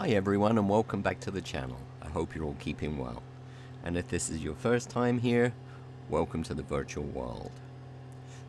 Hi everyone and welcome back to the channel. I hope you're all keeping well. And if this is your first time here, welcome to the virtual world.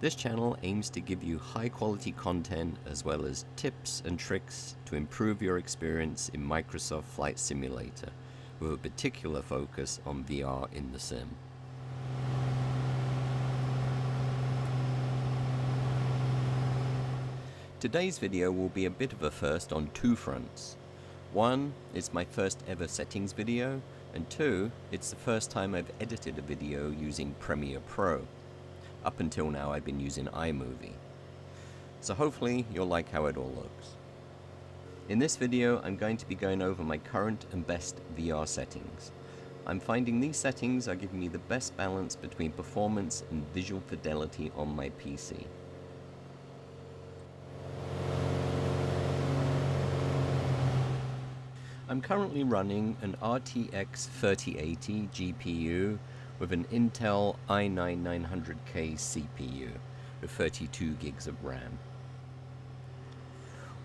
This channel aims to give you high quality content as well as tips and tricks to improve your experience in Microsoft Flight Simulator, with a particular focus on VR in the sim. Today's video will be a bit of a first on two fronts. One, it's my first ever settings video, and two, it's the first time I've edited a video using Premiere Pro. Up until now I've been using iMovie. So hopefully you'll like how it all looks. In this video I'm going to be going over my current and best VR settings. I'm finding these settings are giving me the best balance between performance and visual fidelity on my PC. I'm currently running an RTX3080 GPU with an Intel i9-900K CPU with 32 gigs of RAM.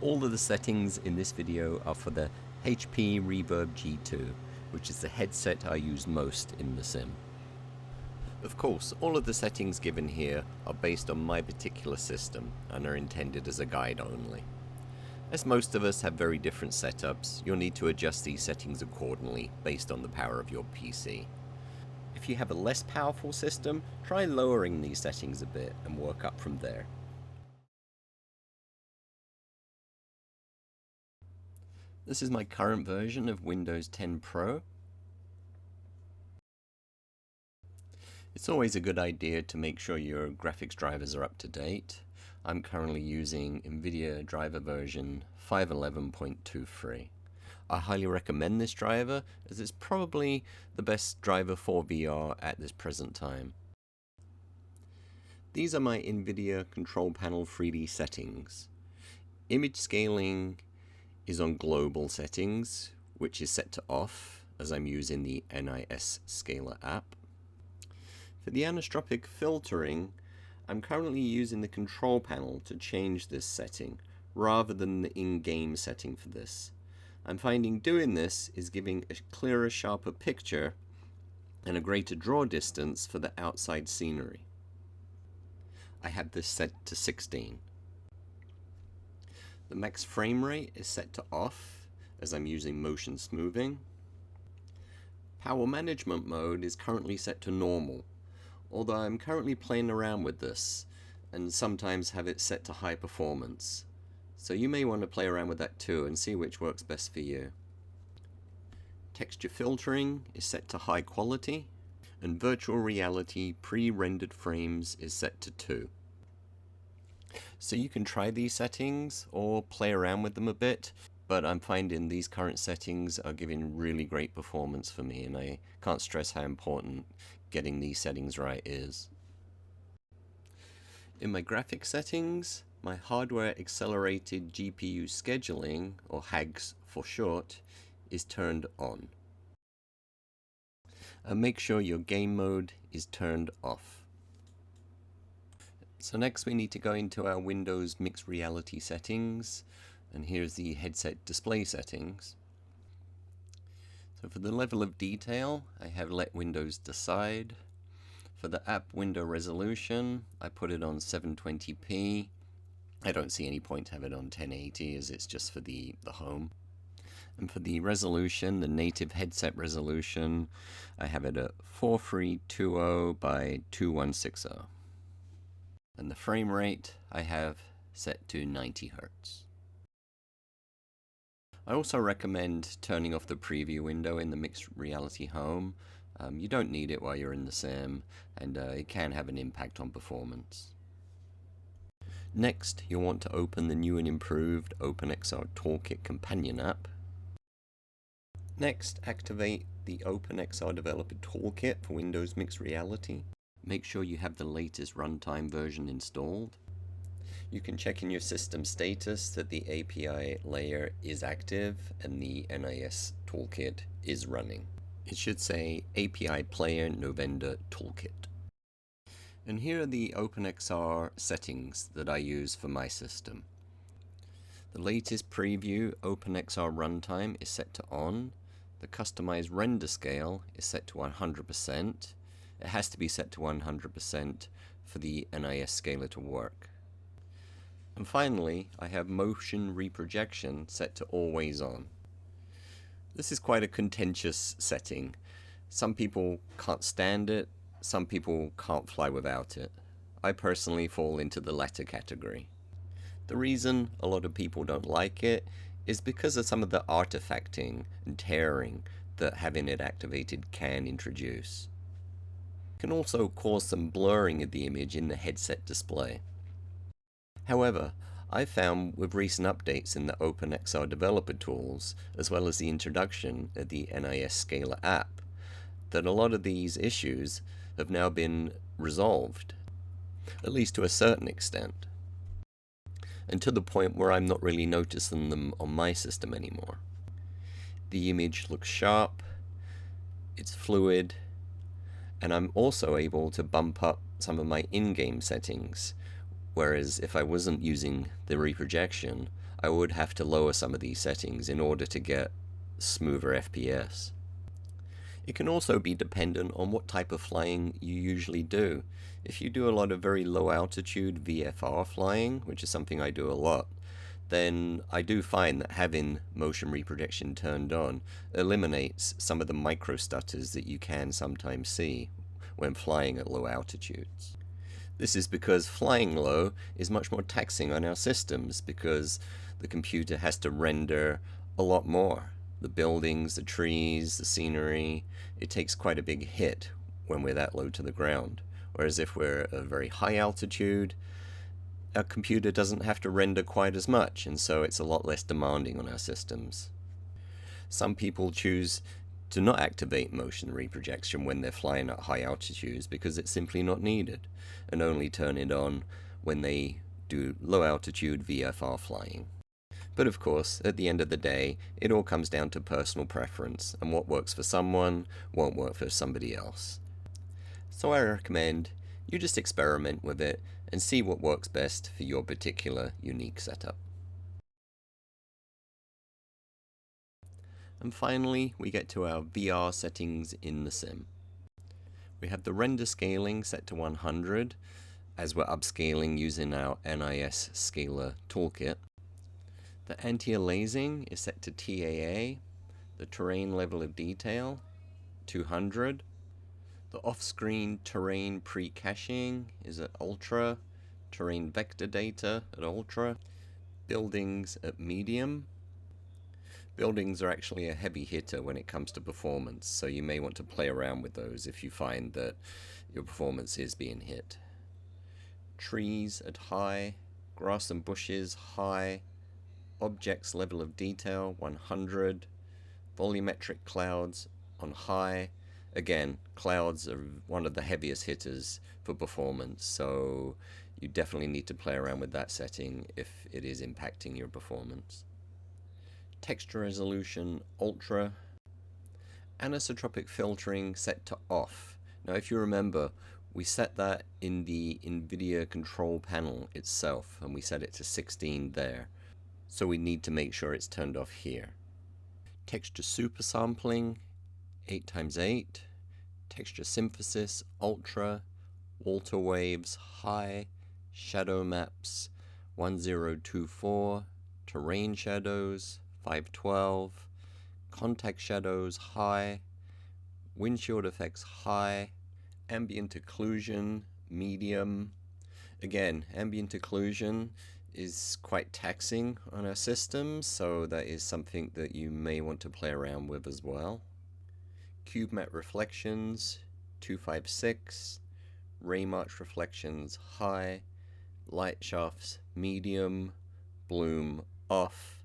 All of the settings in this video are for the HP Reverb G2, which is the headset I use most in the sim. Of course, all of the settings given here are based on my particular system and are intended as a guide only. As most of us have very different setups, you'll need to adjust these settings accordingly based on the power of your PC. If you have a less powerful system, try lowering these settings a bit and work up from there. This is my current version of Windows 10 Pro. It's always a good idea to make sure your graphics drivers are up to date. I'm currently using NVIDIA driver version 511.23. I highly recommend this driver as it's probably the best driver for VR at this present time. These are my NVIDIA control panel 3D settings. Image scaling is on global settings, which is set to off as I'm using the NIS Scaler app. For the anisotropic filtering, I'm currently using the control panel to change this setting rather than the in-game setting for this. I'm finding doing this is giving a clearer, sharper picture and a greater draw distance for the outside scenery. I have this set to 16. The max frame rate is set to off as I'm using motion smoothing. Power management mode is currently set to normal, although I'm currently playing around with this and sometimes have it set to high performance. So you may want to play around with that too and see which works best for you. Texture filtering is set to high quality, and virtual reality pre-rendered frames is set to 2. So you can try these settings or play around with them a bit, but I'm finding these current settings are giving really great performance for me, and I can't stress how important getting these settings right is. In my graphics settings, my hardware accelerated GPU scheduling, or HAGS for short, is turned on. And make sure your game mode is turned off. So next we need to go into our Windows mixed reality settings, and here's the headset display settings. So for the level of detail, I have let Windows decide. For the app window resolution, I put it on 720p. I don't see any point to have it on 1080 as it's just for the home. And for the resolution, the native headset resolution, I have it at 4320 by 2160. And the frame rate I have set to 90 Hz. I also recommend turning off the preview window in the mixed reality home. You don't need it while you're in the sim, and it can have an impact on performance. Next, you'll want to open the new and improved Openxr Toolkit companion app. Next, activate the Openxr Developer Toolkit for Windows Mixed Reality. Make sure you have the latest runtime version installed. You can check in your system status that the API layer is active and the NIS Toolkit is running. It should say API Player Novender Toolkit. And here are the Openxr settings that I use for my system. The latest preview Openxr runtime is set to on. The customized render scale is set to 100%. It has to be set to 100% for the NIS scaler to work. And finally, I have motion reprojection set to always on. This is quite a contentious setting. Some people can't stand it, some people can't fly without it. I personally fall into the latter category. The reason a lot of people don't like it is because of some of the artifacting and tearing that having it activated can introduce. It can also cause some blurring of the image in the headset display. However, I've found with recent updates in the Openxr developer tools, as well as the introduction of the NIS Scaler app, that a lot of these issues have now been resolved, at least to a certain extent, and to the point where I'm not really noticing them on my system anymore. The image looks sharp, it's fluid, and I'm also able to bump up some of my in-game settings, whereas if I wasn't using the reprojection, I would have to lower some of these settings in order to get smoother FPS. It can also be dependent on what type of flying you usually do. If you do a lot of very low altitude VFR flying, which is something I do a lot, then I do find that having motion reprojection turned on eliminates some of the micro stutters that you can sometimes see when flying at low altitudes. This is because flying low is much more taxing on our systems because the computer has to render a lot more. The buildings, the trees, the scenery, it takes quite a big hit when we're that low to the ground. Whereas if we're at a very high altitude, our computer doesn't have to render quite as much, and so it's a lot less demanding on our systems. Some people choose to not activate motion reprojection when they're flying at high altitudes because it's simply not needed, and only turn it on when they do low altitude VFR flying. But of course, at the end of the day, it all comes down to personal preference, and what works for someone won't work for somebody else. So I recommend you just experiment with it and see what works best for your particular unique setup. And finally, we get to our VR settings in the sim. We have the render scaling set to 100, as we're upscaling using our NIS Scaler Toolkit. The anti-aliasing is set to TAA, the terrain level of detail, 200. The off-screen terrain pre-caching is at Ultra, terrain vector data at Ultra, buildings at Medium. Buildings are actually a heavy hitter when it comes to performance, so you may want to play around with those if you find that your performance is being hit. Trees at High, grass and bushes High, objects level of detail 100, volumetric clouds on High. Again, clouds are one of the heaviest hitters for performance, so you definitely need to play around with that setting if it is impacting your performance. Texture resolution Ultra, anisotropic filtering set to off. Now if you remember, we set that in the NVIDIA control panel itself, and we set it to 16 there. So we need to make sure it's turned off here. Texture supersampling 8x8, texture synthesis Ultra, Walter waves High, shadow maps 1024, terrain shadows 512, contact shadows High, windshield effects High, ambient occlusion Medium. Again, ambient occlusion is quite taxing on our systems, so that is something that you may want to play around with as well. Cube matte reflections 256, ray march reflections High, light shafts Medium, bloom off,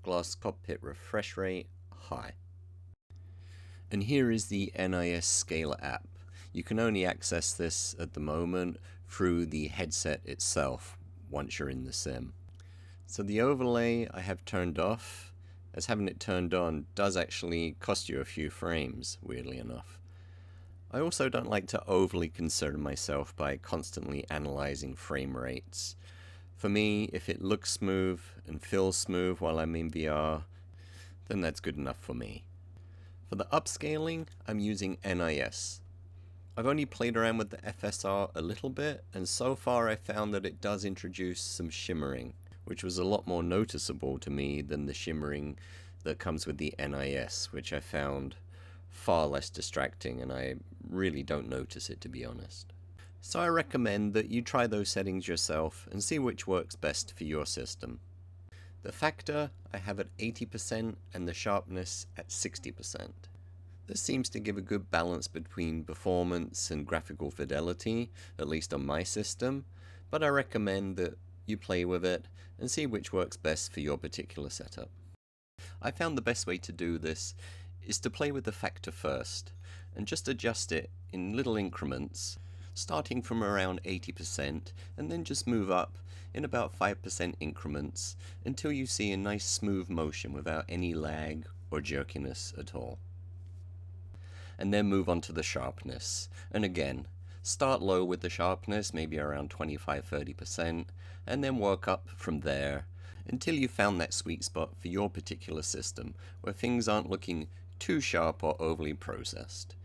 glass cockpit refresh rate High. And here is the NIS Scaler app. You can only access this at the moment through the headset itself once you're in the sim. So the overlay I have turned off, as having it turned on does actually cost you a few frames, weirdly enough. I also don't like to overly concern myself by constantly analyzing frame rates. For me, if it looks smooth and feels smooth while I'm in VR, then that's good enough for me. For the upscaling, I'm using NIS. I've only played around with the FSR a little bit, and so far I found that it does introduce some shimmering, which was a lot more noticeable to me than the shimmering that comes with the NIS, which I found far less distracting, and I really don't notice it, to be honest. So I recommend that you try those settings yourself and see which works best for your system. The factor I have at 80% and the sharpness at 60%. This seems to give a good balance between performance and graphical fidelity, at least on my system, but I recommend that you play with it and see which works best for your particular setup. I found the best way to do this is to play with the factor first and just adjust it in little increments, starting from around 80% and then just move up in about 5% increments until you see a nice smooth motion without any lag or jerkiness at all. And then move on to the sharpness. And again, start low with the sharpness, maybe around 25-30%, and then work up from there until you found that sweet spot for your particular system, where things aren't looking too sharp or overly processed.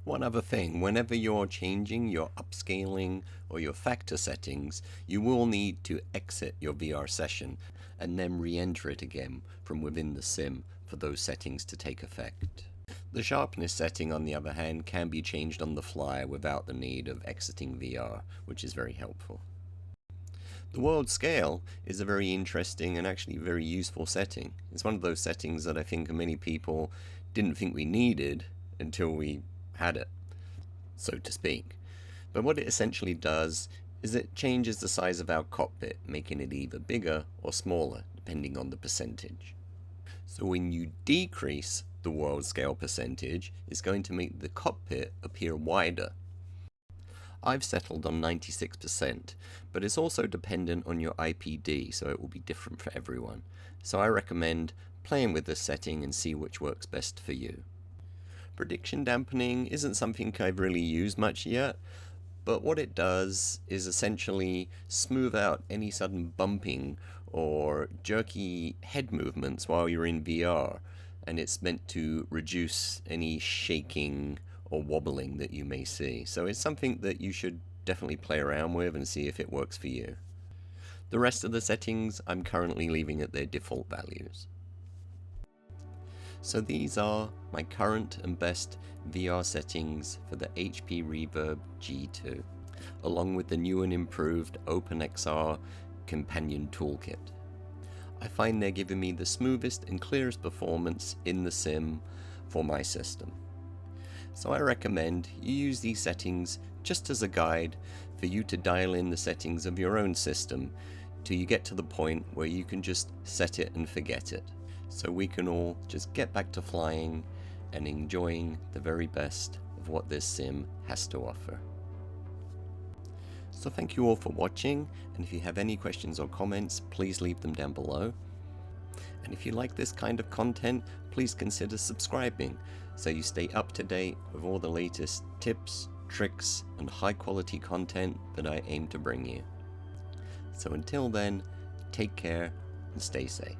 One other thing, whenever you're changing your upscaling or your factor settings, you will need to exit your VR session and then re-enter it again from within the sim for those settings to take effect. The sharpness setting, on the other hand, can be changed on the fly without the need of exiting VR, which is very helpful. The world scale is a very interesting and actually very useful setting. It's one of those settings that I think many people didn't think we needed until we had it, so to speak. But what it essentially does is it changes the size of our cockpit, making it either bigger or smaller, depending on the percentage. So when you decrease the world scale percentage, it's going to make the cockpit appear wider. I've settled on 96%, but it's also dependent on your IPD, so it will be different for everyone. So I recommend playing with this setting and see which works best for you. Prediction dampening isn't something I've really used much yet, but what it does is essentially smooth out any sudden bumping or jerky head movements while you're in VR, and it's meant to reduce any shaking or wobbling that you may see. So it's something that you should definitely play around with and see if it works for you. The rest of the settings I'm currently leaving at their default values. So these are my current and best VR settings for the HP Reverb G2, along with the new and improved Openxr companion toolkit. I find they're giving me the smoothest and clearest performance in the sim for my system. So I recommend you use these settings just as a guide for you to dial in the settings of your own system till you get to the point where you can just set it and forget it. So we can all just get back to flying and enjoying the very best of what this sim has to offer. So thank you all for watching, and if you have any questions or comments, please leave them down below. And if you like this kind of content, please consider subscribing so you stay up to date with all the latest tips, tricks, and high quality content that I aim to bring you. So until then, take care and stay safe.